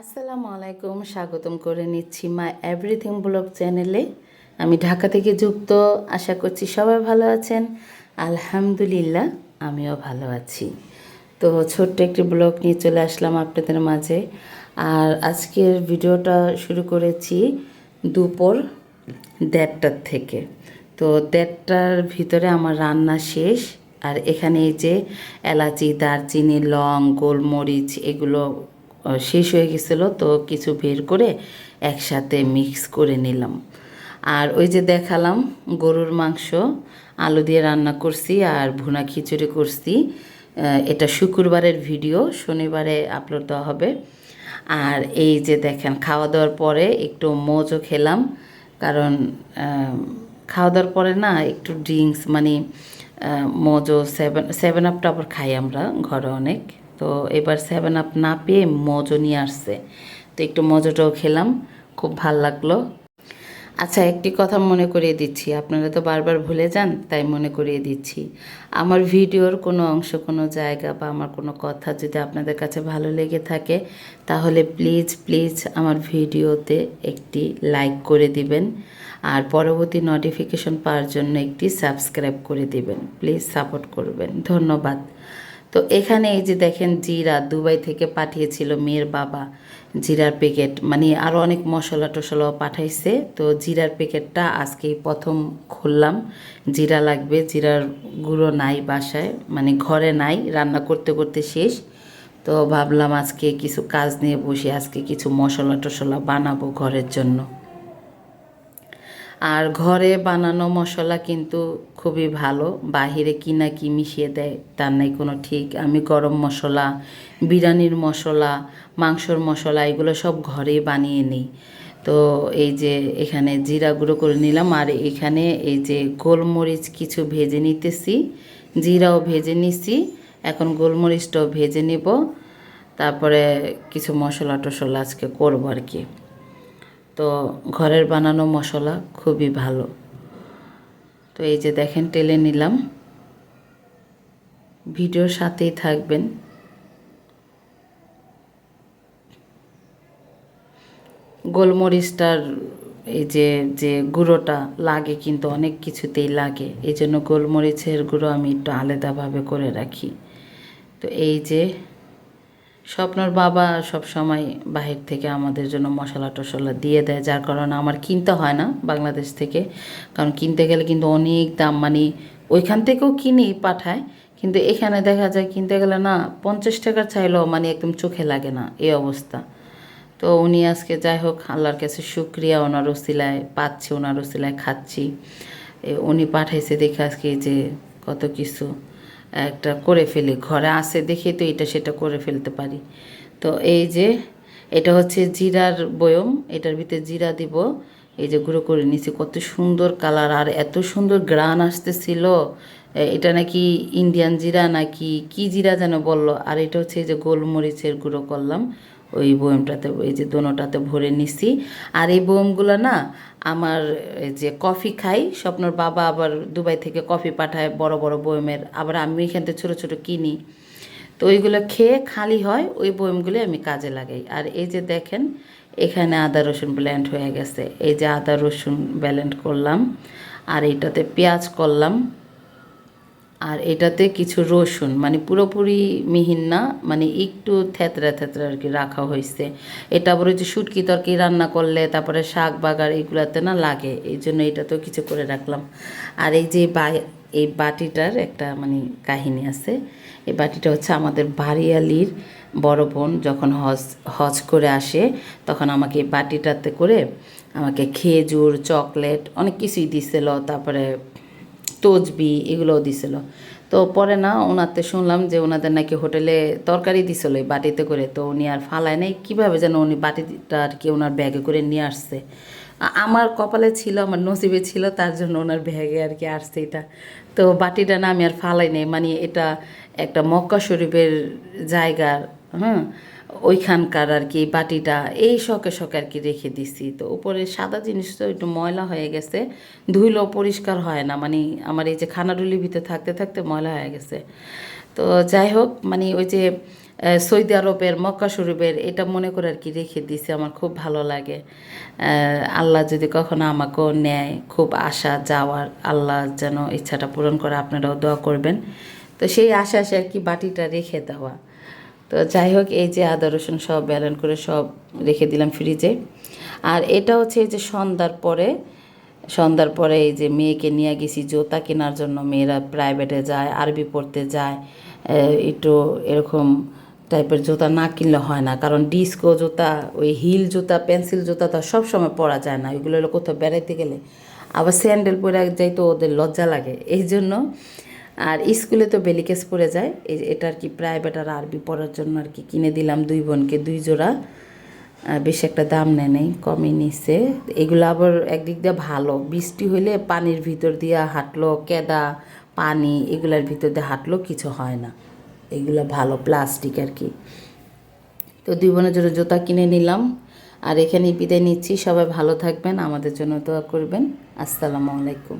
আসসালামু আলাইকুম, স্বাগতম করে নিচ্ছি মাই এভরিথিং ব্লগ চ্যানেলে। আমি ঢাকা থেকে যুক্ত। আশা করছি সবাই ভালো আছেন। আলহামদুলিল্লাহ, আমিও ভালো আছি। তো ছোট্ট একটি ব্লগ নিয়ে চলে আসলাম আপনাদের মাঝে। আর আজকের ভিডিওটা শুরু করেছি দুপুর 1:30টার থেকে। তো 1:30টার ভিতরে আমার রান্না শেষ। আর এখানে এই যে এলাচি, দারচিনি, লং, গোলমরিচ এগুলো শেষ হয়ে গেছিলো, তো কিছু বের করে একসাথে মিক্স করে নিলাম। আর ওই যে দেখালাম গরুর মাংস আলু দিয়ে রান্না করছি আর ভুনা খিচুড়ি করছি। এটা শুক্রবারের ভিডিও, শনিবারে আপলোড দেওয়া হবে। আর এই যে দেখেন খাওয়া দাওয়ার পরে একটু মোজো খেলাম, কারণ খাওয়া দাওয়ার পরে না একটু ড্রিঙ্কস মানে মোজো, সেভেন আপটা আবার খাই আমরা ঘরে অনেক। তো এবার 7 আপ না পেয়ে মোজো নিয়ে আসছে, তো একটু মোজোটাও খেলাম, খুব ভাল লাগলো। আচ্ছা, একটি কথা মনে করিয়ে দিচ্ছি, আপনারা তো বারবার ভুলে যান, তাই মনে করিয়ে দিচ্ছি। আমার ভিডিওর কোনো অংশ, কোনো জায়গা বা আমার কোনো কথা যদি আপনাদের কাছে ভালো লেগে থাকে, তাহলে প্লিজ প্লিজ আমার ভিডিওতে একটি লাইক করে দিবেন আর পরবর্তী নোটিফিকেশন পাওয়ার জন্য একটি সাবস্ক্রাইব করে দিবেন। প্লিজ সাপোর্ট করবেন, ধন্যবাদ। তো এখানে এই যে দেখেন জিরা দুবাই থেকে পাঠিয়েছিল মেয়ের বাবা, জিরার প্যাকেট মানে আরও অনেক মশলা টশলাও পাঠাইছে। তো জিরার প্যাকেটটা আজকেই প্রথম খুললাম। জিরা লাগবে, জিরার গুঁড়ো নাই বাসায়, মানে ঘরে নাই, রান্না করতে করতে শেষ। তো ভাবলাম আজকে কিছু কাজ নিয়ে বসে আজকে কিছু মশলা টশলা বানাবো ঘরের জন্য। আর ঘরে বানানো মশলা কিন্তু খুবই ভালো, বাহিরে কিনা কি মিশিয়ে দেয় তার নাই কোনো ঠিক। আমি গরম মশলা, বিরিয়ানির মশলা, মাংসর মশলা এগুলো সব ঘরেই বানিয়ে নিই। তো এই যে এখানে জিরা গুঁড়ো করে নিলাম, আর এখানে এই যে গোলমরিচ কিছু ভেজে নিতেছি, জিরাও ভেজে নিছি, এখন গোলমরিচটাও ভেজে নিব। তারপরে কিছু মশলা টশলা আজকে করবো আর কি। তো ঘরের বানানো মশলা খুবই ভালো। তো এই যে দেখেন টেলে নিলাম, ভিডিওর সাথেই থাকবেন। গোলমরিচটার এই যে যে গুঁড়োটা লাগে কিন্তু অনেক কিছুতেই লাগে, এই জন্য গোলমরিচের গুঁড়ো আমি একটু আলাদাভাবে করে রাখি। তো এই যে স্বপ্নর বাবা সব সময় বাহির থেকে আমাদের জন্য মশলা টশলা দিয়ে দেয়, যার কারণে আমার কিনতে হয় না বাংলাদেশ থেকে। কারণ কিনতে গেলে কিন্তু অনেক দাম, মানে ওইখান থেকেও কিনি পাঠায়, কিন্তু এখানে দেখা যায় কিনতে গেলে না 50 টাকার চাইলেও মানে একদম চোখে লাগে না, এই অবস্থা। তো উনি আজকে যাই হোক আল্লাহর কাছে শুক্রিয়া, ওনার ওসিলায় পাচ্ছি, ওনার ওসিলায় খাচ্ছি। উনি পাঠাইছে দেখে আজকে যে কত কিছু একটা করে ফেলি, ঘরে আসে দেখে তো এটা সেটা করে ফেলতে পারি। তো এই যে এটা হচ্ছে জিরার বয়ম, এটার ভিতরে জিরা দিব। এই যে গুঁড়ো করে নিছি, কত সুন্দর কালার আর এত সুন্দর গ্রান আসতেছিল। এটা নাকি ইন্ডিয়ান জিরা নাকি কি জিরা যেন বললো। আর এটা হচ্ছে এই যে গোলমরিচের গুঁড়ো করলাম ওই বয়মটাতে, এই যে দোনোটাতে ভরে নিছি। আর এই বয়মগুলো না আমার যে কফি খাই, স্বপ্নর বাবা আবার দুবাই থেকে কফি পাঠায় বড় বড় বয়মের, আবার আমি এখান থেকে ছোটো ছোটো কিনি। তো ওইগুলো খেয়ে খালি হয়, ওই বয়মগুলো আমি কাজে লাগাই। আর এই যে দেখেন এখানে আদা রসুন ব্লেন্ড হয়ে গেছে, এই যে আদা রসুন ব্লেন্ড করলাম, আর এইটাতে পেঁয়াজ করলাম, আর এটাতে কিছু রসুন, মানে পুরোপুরি মিহিন না, মানে একটু থেতরা থেতরা আর কি রাখা হয়েছে। এটা আবার ওই যে শুটকি তরকি রান্না করলে তারপরে শাক বাগার এগুলাতে না লাগে, এই জন্য এটাতেও কিছু করে রাখলাম। আর এই যে এই বাটিটার একটা মানে কাহিনী আছে। এই বাটিটা হচ্ছে আমাদের বাড়িয়ালির বড় বোন যখন হজ করে আসে, তখন আমাকে এই বাটিটাতে করে আমাকে খেজুর, চকলেট অনেক কিছুই দিছিল, তারপরে তসবি এগুলোও দিছিল। তো পরে না ওনাতে শুনলাম যে ওনাদের নাকি হোটেলে তরকারি দিছিল এই বাটিতে করে, তো উনি আর ফালায় নাই, কীভাবে যেন উনি বাটিটা আর কি ওনার ব্যাগে করে নিয়ে আসছে। আমার কপালে ছিল, আমার নসিবে ছিল, তার জন্য ওনার ব্যাগে আর কি আসছে এটা। তো বাটিটা না আমি আর ফালাই নেই, মানে এটা একটা মক্কা শরীফের জায়গার, হ্যাঁ ওইখানকার আর কি বাটিটা এই শখে শখে আর কি রেখে দিছি। তো উপরে সাদা জিনিস তো একটু ময়লা হয়ে গেছে, ধুইলেও পরিষ্কার হয় না, মানে আমার এই যে খানাডুলির ভিতরে থাকতে থাকতে ময়লা হয়ে গেছে। তো যাই হোক, মানে ওই যে সৌদি আরবের মক্কা শরীফের এটা মনে করে আর কি রেখে দিছি, আমার খুব ভালো লাগে। আল্লাহ যদি কখনো আমাকেও নেয়, খুব আশা যাওয়ার, আল্লাহ যেন ইচ্ছাটা পূরণ করে, আপনারাও দোয়া করবেন। তো সেই আশা আর কি বাটিটা রেখে দেওয়া। তো যাই হোক, এই যে আদা রসুন সব ব্যালেন্স করে সব রেখে দিলাম ফ্রিজে। আর এটা হচ্ছে এই যে সন্ধ্যার পরে এই যে মেয়েকে নিয়ে গেছি জুতা কেনার জন্য। মেয়েরা প্রাইভেটে যায়, আরবি পড়তে যায়, একটু এরকম টাইপের জুতা না কিনলে হয় না, কারণ ডিস্কো জুতা, ওই হিল জুতা, পেন্সিল জুতা তো সব সময় পরা যায় না, ওইগুলো হলো কোথাও বেড়াইতে গেলে। আবার স্যান্ডেল পরে যাই তো ওদের লজ্জা লাগে, এই জন্য। আর স্কুলে তো বেলিকেস পরে যায়, এটা আর কি প্রাইভেট আর আরবি পড়ার জন্য আর কি কিনে দিলাম দুই বোনকে 2 জোড়া। বেশি একটা দাম নেই, কমই নিছে। এগুলো আবার একদিক দিয়ে ভালো, বৃষ্টি হইলে পানির ভিতর দিয়ে হাঁটলো, কেদা পানি এগুলার ভিতর দিয়ে হাঁটলো কিছু হয় না, এগুলো ভালো প্লাস্টিক আর কি। তো 2 বোনের জন্য জুতা কিনে নিলাম। আর এখানেই বিদায় নিচ্ছি, সবাই ভালো থাকবেন, আমাদের জন্য দোয়া করবেন। আসসালামু আলাইকুম।